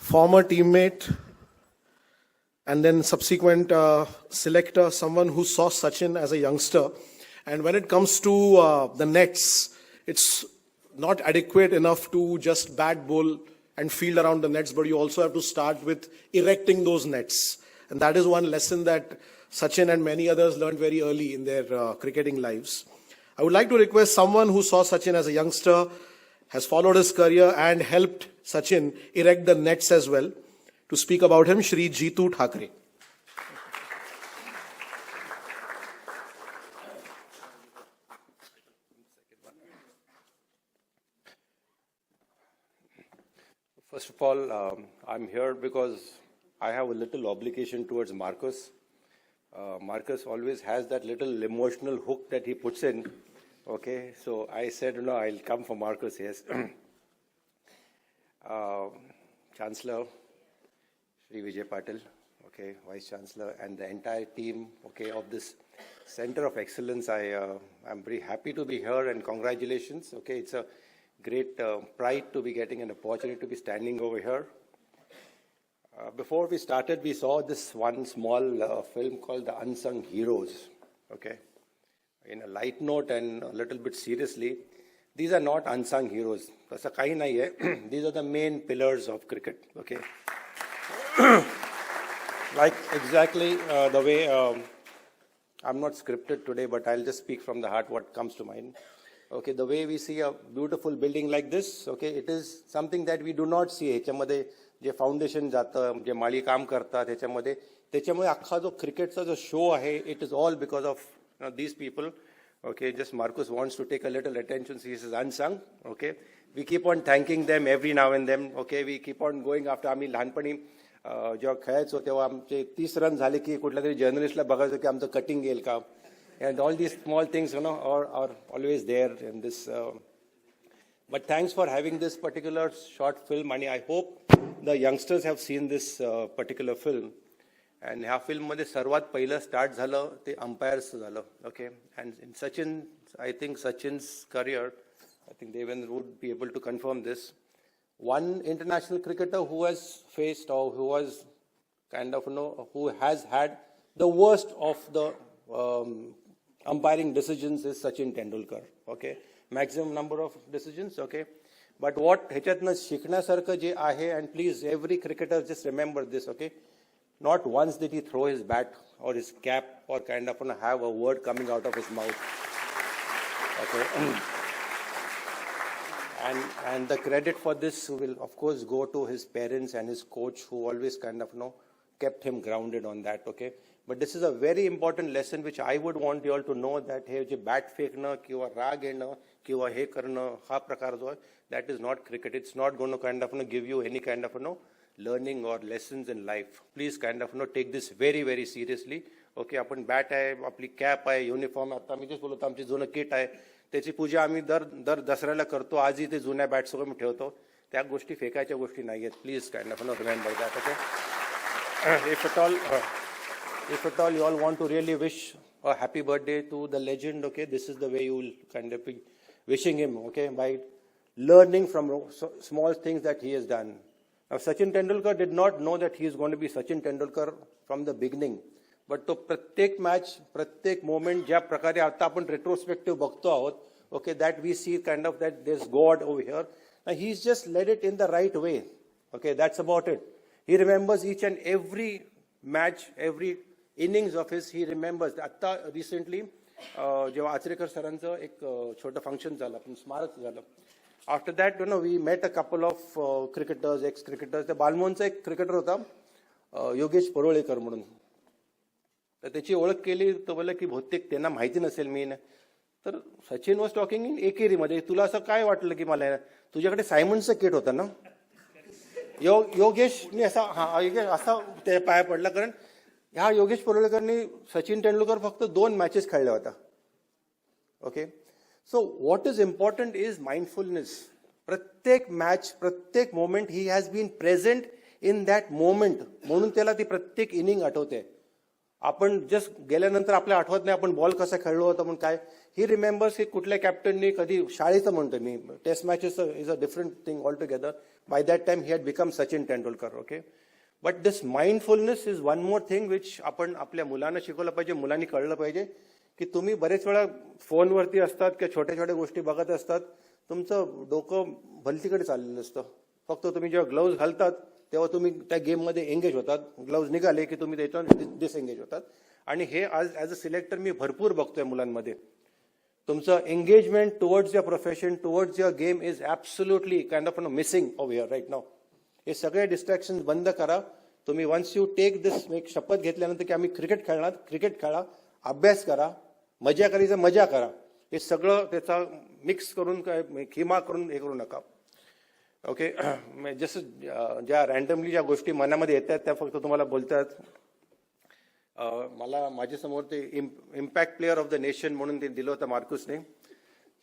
former teammate, and then subsequent selector, someone who saw Sachin as a youngster. And when it comes to the nets, it's not adequate enough to just bat, bowl, and field around the nets, but you also have to start with erecting those nets. And that is one lesson that Sachin and many others learned very early in their cricketing lives. I would like to request someone who saw Sachin as a youngster, has followed his career and helped Sachin erect the nets as well, to speak about him, Shri Jeetu Thackeray. First of all, I'm here because I have a little obligation towards Marcus. Marcus always has that little emotional hook that he puts in. Okay, so I said, no, I'll come for Marcus, yes. Chancellor, Shri DYPatil, okay, Vice Chancellor, and the entire team, okay, of this Center of Excellence. I'm very happy to be here, and congratulations. Okay, it's a great pride to be getting an opportunity to be standing over here. Before we started, we saw this one small film called The Unsung Heroes. Okay, in a light note and a little bit seriously, these are not unsung heroes. These are the main pillars of cricket. Okay, like exactly the way I'm not scripted today, but I'll just speak from the heart what comes to mind. Okay, the way we see a beautiful building like this, okay, it is something that we do not see. ह्याच्यामध्ये जे foundation जातं, जे माळी काम करतात, त्याच्यामुळे अख्खा जो क्रिकेटचा जो show आहे, it is all because of these people. Okay, just Marcus wants to take a little attention. So he says unsung. Okay, we keep on thanking them every now and then. Okay, we keep on going after. आम्ही लहानपणी जेव्हा खेळायचो तेव्हा आमचे 30 run झाले की कुठल्या तरी जर्नलिस्टला बघायचो की आमचं कटिंग येईल का. And all these small things, you know, are always there in this. But thanks for having this particular short film. And I hope the youngsters have seen this particular film. And ह्या फिल्ममध्ये सर्वात पहिलं start झालं ते अंपायर्सचं झालं. Okay, and in Sachin, I think Sachin's career, I think Devendra would be able to confirm this. One international cricketer who has faced or who was kind of, you know, who has had the worst of the umpiring decisions is Sachin Tendulkar. Okay, maximum number of decisions. Okay, but what ह्याच्यातनं शिकण्यासारखं जे आहे, and please every cricketer just remember this. Okay, not once did he throw his bat or his cap or kind of, you know, have a word coming out of his mouth. Okay, and the credit for this will of course go to his parents and his coach, who always kind of, you know, kept him grounded on that. Okay, but this is a very important lesson which I would want you all to know, that hey J bat फेकणं किंवा राग येणं किंवा हे करणं हा प्रकार जो आहे, that is not cricket. It's not going to kind of, you know, give you any kind of, you know, learning or lessons in life. Please kind of, you know, take this very very seriously. Okay, आपण bat आहे, आपली cap आहे, uniform, आता मी तेच बोलतो आमची जुनं kit आहे, त्याची पूजा आम्ही दर दसऱ्याला करतो. आजही ते जुन्या बॅट सगळं मी ठेवतो. त्या गोष्टी फेकायच्या गोष्टी नाही आहेत. Please kind of, you know, remember that. Okay, if at all you all want to really wish a happy birthday to the legend, okay, this is the way you will kind of be wishing him. Okay, by learning from small things that he has done. Now, Sachin Tendulkar did not know that he is going to be Sachin Tendulkar from the beginning. But तो प्रत्येक match, प्रत्येक moment ज्या प्रकारे आता आपण retrospective बघतो आहोत, okay, that we see kind of that there's God over here. Now he's just led it in the right way. Okay, that's about it. He remembers each and every match, every innings of his. He remembers. आता recently जेव्हा आचरेकर सरांचं एक छोटं function झालं, आपण स्मारक झालं. After that, you know, we met a couple of cricketers, ex-cricketers. त्या बालमोहनचा एक क्रिकेटर होता, योगेश परोळेकर म्हणून. तर त्याची ओळख केली, तो बोलला की बहुतेक त्यांना माहिती नसेल मी. तर सचिन वॉज टॉकिंग इन एकेरीमध्ये, तुला असं काय वाटलं की मला तुझ्याकडे सायमनचं किट होतं ना. योगेशनी असा असा त्या पाया पडला, कारण ह्या योगेश परोळेकरनी सचिन तेंडुलकर फक्त 2 मॅचेस खेळल्या होता. Okay, so what is important is mindfulness. प्रत्येक मॅच, प्रत्येक moment he has been present in that moment, म्हणून त्याला ती प्रत्येक इनिंग आठवते. आपण जस्ट गेल्यानंतर आपल्याला आठवत नाही आपण बॉल कसा खेळलो होता म्हणून काय. ही रिमेंबर्स की कुठल्या कॅप्टननी कधी शाळेचं म्हणतो मी test matches is a different thing altogether. By that time he had become Sachin Tendulkar. Okay, but this mindfulness is one more thing which आपण आपल्या मुलांना शिकवलं पाहिजे, मुलांनी कळलं पाहिजे की तुम्ही बरेच वेळा फोनवरती असतात किंवा छोट्या छोट्या गोष्टी बघत असतात, तुमचं डोकं भलतीकडे चाललेलं असतं. फक्त तुम्ही जेव्हा ग्लव्ज घालतात तेव्हा तुम्ही त्या गेममध्ये एंगेज होतात, ग्लव्ज निघाले की तुम्ही त्याच्यावर डिसएंगेज होतात. आणि हे आज ॲज अ सिलेक्टर मी भरपूर बघतोय मुलांमध्ये. तुमचं engagement towards your profession, towards your game is absolutely kind of missing over here right now. हे सगळे डिस्ट्रॅक्शन बंद करा. तुम्ही वन्स यू टेक दिस, एक शपथ घेतल्यानंतर की आम्ही क्रिकेट खेळणार, क्रिकेट खेळा, अभ्यास करा, मजा करायचं मजा करा. हे सगळं त्याचा मिक्स करून काय खिमा करून हे करू नका. ओके, जसं ज्या रँडमली ज्या गोष्टी मनामध्ये येतात त्या फक्त तुम्हाला बोलतात. मला माझ्यासमोर ते impact player of the nation म्हणून ते दिलं होतं मार्कुसने.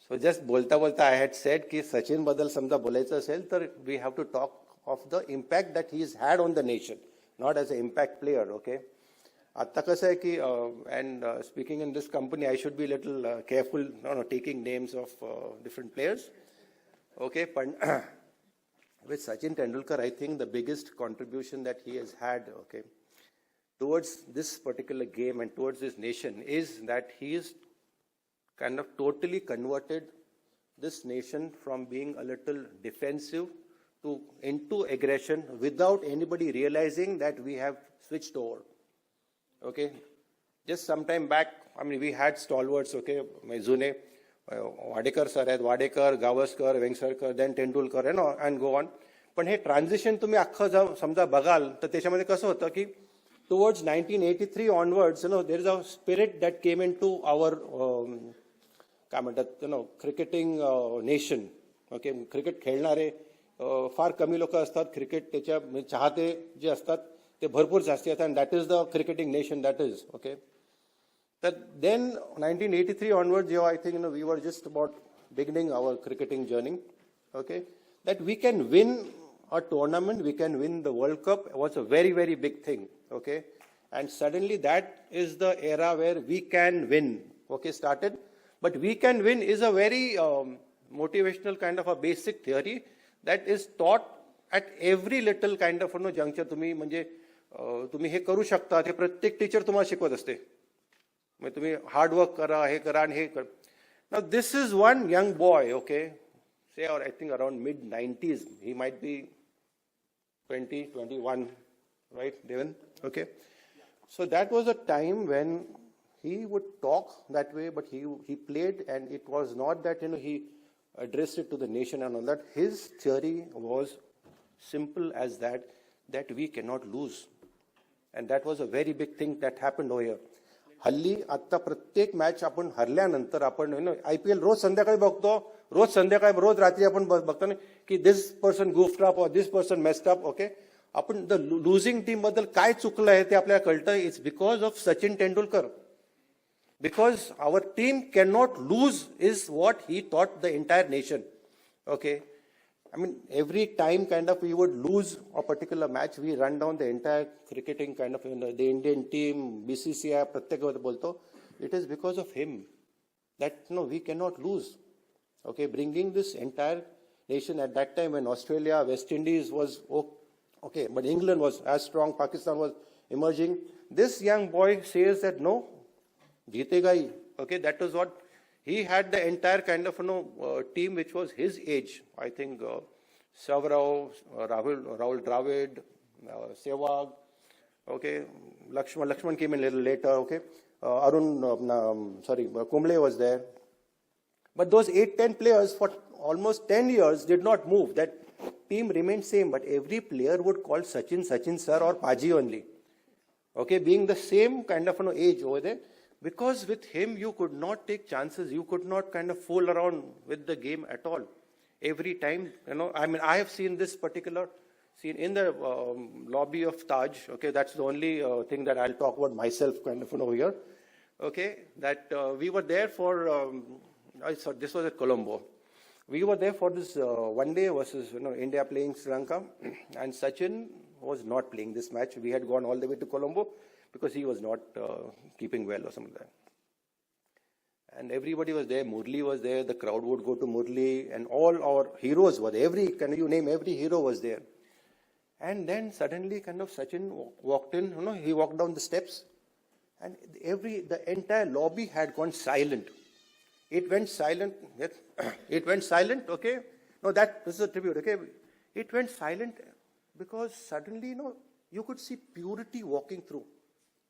सो जस्ट बोलता बोलता आय हॅड सेड की सचिन बद्दल समजा बोलायचं असेल तर we have to talk of the impact that he is had on the nation, not as a impact player. Okay, आता कसं आहे की and speaking in this company I should be little careful taking names of different players. Okay, पण with Sachin Tendulkar, I think the biggest contribution that he has had, okay, towards this particular game and towards this nation is that he is kind of totally converted this nation from being a little defensive to into aggression without anybody realizing that we have switched over. Okay, just some time back, I mean, we had stalwarts, okay, Zune, Wadekar sir आहेत, Wadekar, Gavaskar, Vengsarkar, then Tendulkar and go on. पण हे transition तुम्ही अख्खं समजा बघाल तर त्याच्यामध्ये कसं होतं की towards 1983 onwards there is a spirit that came into our काय म्हणतात क्रिकेटिंग नेशन. ओके, क्रिकेट खेळणारे फार कमी लोक असतात, क्रिकेट त्याच्या चाहते जे असतात ते भरपूर जास्ती असतात, and that is the cricketing nation that is. Okay, that then 1983 onwards, I think we were just about beginning our cricketing journey. Okay, that we can win a tournament, we can win the World Cup was a very, very big thing. Okay, and suddenly that is the era where we can win. Okay, started, but we can win is a very motivational kind of a basic theory that is taught at every little kind of juncture. तुम्ही म्हणजे तुम्ही हे करू शकता, ते प्रत्येक teacher तुम्हाला शिकवत असते. मग तुम्ही हार्डवर्क करा, हे करा आणि हे करा. Now this is one young boy, okay, say or I think around mid-90s, he might be 20, 21, right, Devan? Okay, so that was a time when he would talk that way, but he played, and it was not that he addressed it to the nation and all that. His theory was simple as that we cannot lose, and that was a very big thing that happened over here. हल्ली आता प्रत्येक match आपण हरल्यानंतर आपण IPL रोज संध्याकाळी बघतो, रोज रात्री आपण बघतो ना की दिस पर्सन गुफ्ट अप और this person messed up. Okay, आपण द लुझिंग टीम बद्दल काय चुकलं आहे ते आपल्याला कळतं. It's because of Sachin Tendulkar. Because our team can not lose is what he taught the entire nation. Okay, I mean, every time kind of we would lose a particular match, we run down the entire cricketing kind of, the Indian team, BCCI, pratyek bolto. It is because of him that we cannot lose. Okay, bringing this entire nation at that time when Australia, West Indies was okay, but England was as strong, Pakistan was emerging. This young boy says that no, jeetega hi. Okay, that was what. He had the entire kind of team which was his age. I think Savrao, Rahul Dravid, Sehwag. Okay, Lakshman came in a little later. Okay, Kumble was there. But those 8-10 players for almost 10 years did not move. That team remained same, but every player would call Sachin sir or Paji only. Okay, being the same kind of age over there. Because with him, you could not take chances. You could not kind of fool around with the game at all. Every time, I mean, I have seen this particular scene in the lobby of Taj. Okay, that's the only thing that I'll talk about myself kind of over here. Okay, that we were there for, this was at Colombo. We were there for this one day versus India playing Sri Lanka, and Sachin was not playing this match. We had gone all the way to Colombo because he was not keeping well or something like that. And everybody was there. Murli was there. The crowd would go to Murli, and all our heroes were there. You name every hero was there. And then suddenly, kind of Sachin walked in. He walked down the steps, and the entire lobby had gone silent. It went silent. It went silent. Okay. No, this is a tribute. Okay. It went silent because suddenly, you could see purity walking through.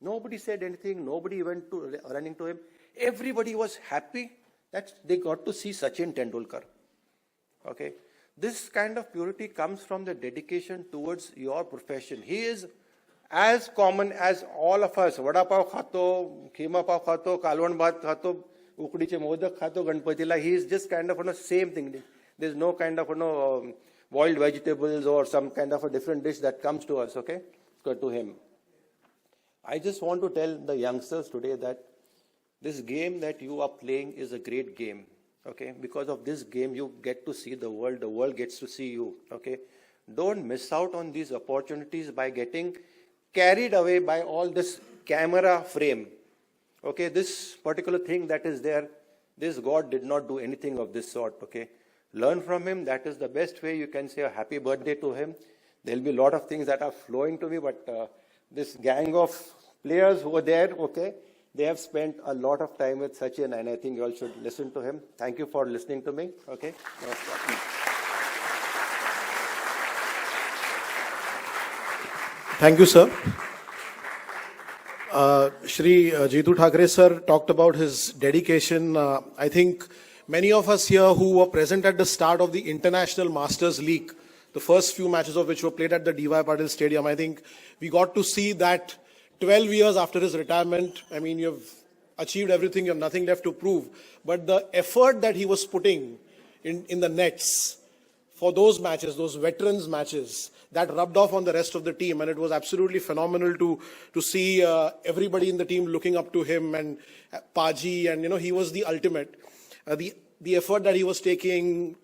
Nobody said anything. Nobody went running to him. Everybody was happy that they got to see Sachin Tendulkar. Okay. This kind of purity comes from the dedication towards your profession. He is as common as all of us. Vada pav khato, khema pav khato, kalwan bhat khato, ukdiche modak khato, ganpatila. He is just kind of same thing. There's no kind of boiled vegetables or some kind of a different dish that comes to us. Okay, to him. I just want to tell the youngsters today that this game that you are playing is a great game, okay? Because of this game, you get to see the world gets to see you, okay? Don't miss out on these opportunities by getting carried away by all this camera frame, okay? This particular thing that is there, this God did not do anything of this sort, okay? Learn from him. That is the best way you can say a happy birthday to him. There'll be a lot of things that are flowing to me, but this gang of players who are there, okay? They have spent a lot of time with Sachin, and I think you all should listen to him. Thank you for listening to me. Okay. Thank you, sir. Shri Jeetu Thackeray, sir, talked about his dedication. I think many of us here who were present at the start of the International Masters League, the first few matches of which were played at the DYPatil Stadium, I think we got to see that 12 years after his retirement, I mean, you've achieved everything, you have nothing left to prove. But the effort that he was putting in the nets for those matches, those veterans matches, that rubbed off on the rest of the team. And it was absolutely phenomenal to see everybody in the team looking up to him, and Paji, and, he was the ultimate. The effort that he was taking,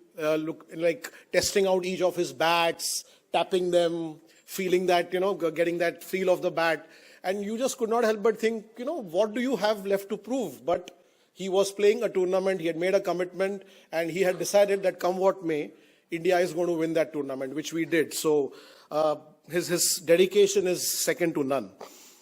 like testing out each of his bats, tapping them, feeling that, getting that feel of the bat. And you just could not help but think, what do you have left to prove? But he was playing a tournament, he had made a commitment, and he had decided that come what may, India is going to win that tournament, which we did. So his dedication is second to none.